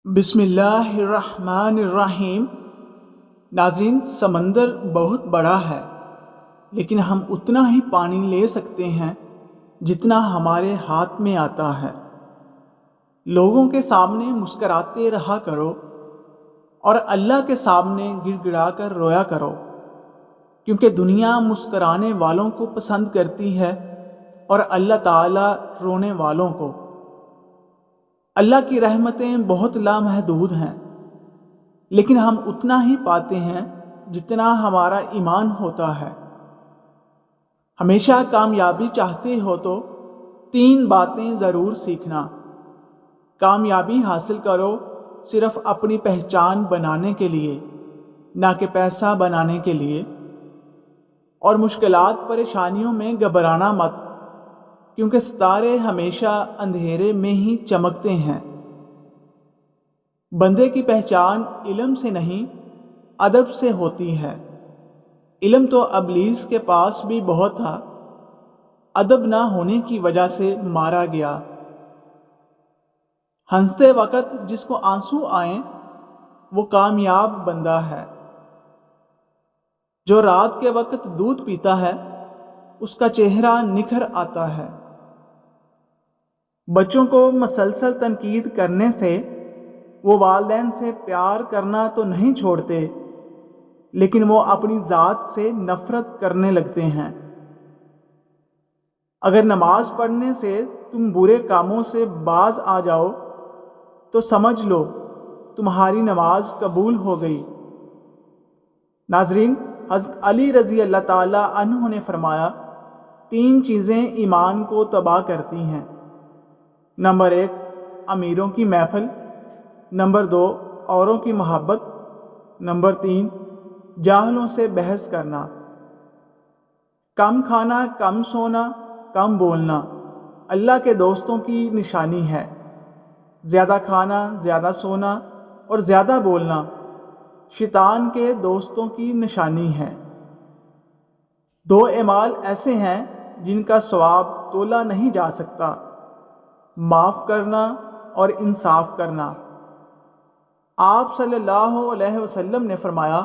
بسم اللہ الرحمن الرحیم۔ ناظرین، سمندر بہت بڑا ہے، لیکن ہم اتنا ہی پانی لے سکتے ہیں جتنا ہمارے ہاتھ میں آتا ہے۔ لوگوں کے سامنے مسکراتے رہا کرو اور اللہ کے سامنے گڑ گڑا کر رویا کرو، کیونکہ دنیا مسکرانے والوں کو پسند کرتی ہے اور اللہ تعالیٰ رونے والوں کو۔ اللہ کی رحمتیں بہت لامحدود ہیں، لیکن ہم اتنا ہی پاتے ہیں جتنا ہمارا ایمان ہوتا ہے۔ ہمیشہ کامیابی چاہتے ہو تو 3 باتیں ضرور سیکھنا۔ کامیابی حاصل کرو صرف اپنی پہچان بنانے کے لیے، نہ کہ پیسہ بنانے کے لیے۔ اور مشکلات پریشانیوں میں گھبرانا مت، کیونکہ ستارے ہمیشہ اندھیرے میں ہی چمکتے ہیں۔ بندے کی پہچان علم سے نہیں، ادب سے ہوتی ہے۔ علم تو ابلیس کے پاس بھی بہت تھا، ادب نہ ہونے کی وجہ سے مارا گیا۔ ہنستے وقت جس کو آنسو آئیں وہ کامیاب بندہ ہے۔ جو رات کے وقت دودھ پیتا ہے اس کا چہرہ نکھر آتا ہے۔ بچوں کو مسلسل تنقید کرنے سے وہ والدین سے پیار کرنا تو نہیں چھوڑتے، لیکن وہ اپنی ذات سے نفرت کرنے لگتے ہیں۔ اگر نماز پڑھنے سے تم برے کاموں سے باز آ جاؤ تو سمجھ لو تمہاری نماز قبول ہو گئی۔ ناظرین، حضرت علی رضی اللہ تعالیٰ عنہ نے فرمایا، 3 چیزیں ایمان کو تباہ کرتی ہیں۔ نمبر 1، امیروں کی محفل۔ نمبر 2، اوروں کی محبت۔ نمبر 3، جاہلوں سے بحث کرنا۔ کم کھانا، کم سونا، کم بولنا اللہ کے دوستوں کی نشانی ہے۔ زیادہ کھانا، زیادہ سونا اور زیادہ بولنا شیطان کے دوستوں کی نشانی ہے۔ 2 اعمال ایسے ہیں جن کا ثواب تولا نہیں جا سکتا، معاف کرنا اور انصاف کرنا۔ آپ صلی اللہ علیہ وسلم نے فرمایا،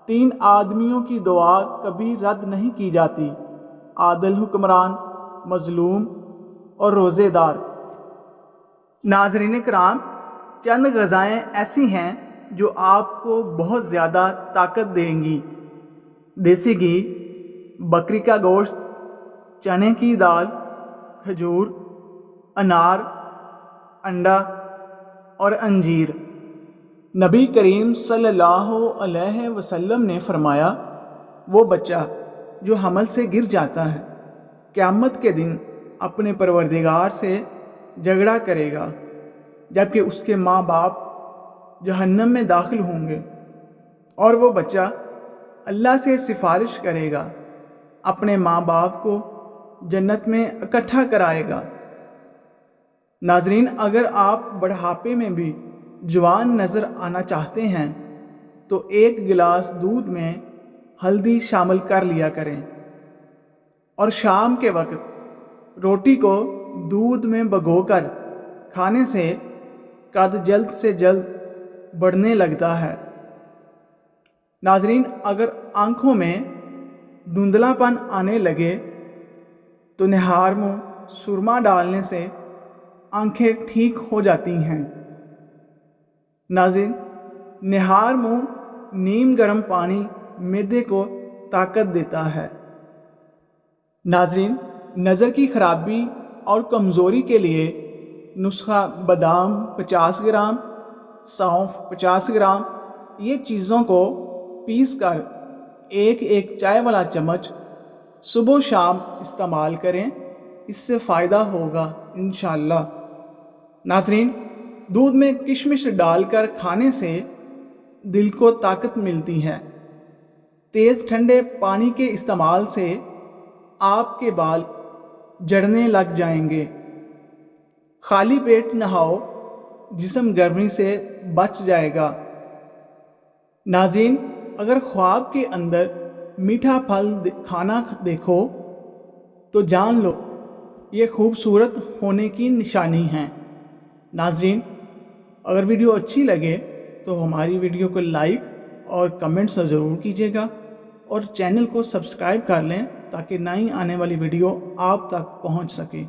3 آدمیوں کی دعا کبھی رد نہیں کی جاتی: عادل حکمران، مظلوم اور روزے دار۔ ناظرین کرام، چند غذائیں ایسی ہیں جو آپ کو بہت زیادہ طاقت دیں گی: دیسی گھی، بکری کا گوشت، چنے کی دال، کھجور، انار، انڈا اور انجیر۔ نبی کریم صلی اللہ علیہ وسلم نے فرمایا، وہ بچہ جو حمل سے گر جاتا ہے قیامت کے دن اپنے پروردگار سے جھگڑا کرے گا، جبکہ اس کے ماں باپ جہنم میں داخل ہوں گے، اور وہ بچہ اللہ سے سفارش کرے گا، اپنے ماں باپ کو جنت میں اکٹھا کرائے گا۔ ناظرین، اگر آپ بڑھاپے میں بھی جوان نظر آنا چاہتے ہیں تو 1 گلاس دودھ میں ہلدی شامل کر لیا کریں، اور شام کے وقت روٹی کو دودھ میں بھگو کر کھانے سے قد جلد سے جلد بڑھنے لگتا ہے۔ ناظرین، اگر آنکھوں میں دھندلا پن آنے لگے تو نہار منہ سرما ڈالنے سے آنکھیں ٹھیک ہو جاتی ہیں۔ ناظرین، نہار منہ نیم گرم پانی معدے کو طاقت دیتا ہے۔ ناظرین، نظر کی خرابی اور کمزوری کے لیے نسخہ: بادام 50 گرام، سونف 50 گرام۔ یہ چیزوں کو پیس کر ایک چائے والا چمچ صبح و شام استعمال کریں، اس سے فائدہ ہوگا انشاءاللہ۔ ناظرین، دودھ میں کشمش ڈال کر کھانے سے دل کو طاقت ملتی ہے۔ تیز ٹھنڈے پانی کے استعمال سے آپ کے بال جھڑنے لگ جائیں گے۔ خالی پیٹ نہاؤ، جسم گرمی سے بچ جائے گا۔ ناظرین، اگر خواب کے اندر میٹھا پھل کھانا دیکھو تو جان لو یہ خوبصورت ہونے کی نشانی ہے۔ ناظرین، اگر ویڈیو اچھی لگے تو ہماری ویڈیو کو لائک اور کمنٹس ضرور کیجیے گا، اور چینل کو سبسکرائب کر لیں تاکہ نئی آنے والی ویڈیو آپ تک پہنچ سکے،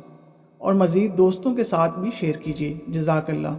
اور مزید دوستوں کے ساتھ بھی شیئر کیجیے۔ جزاک اللہ۔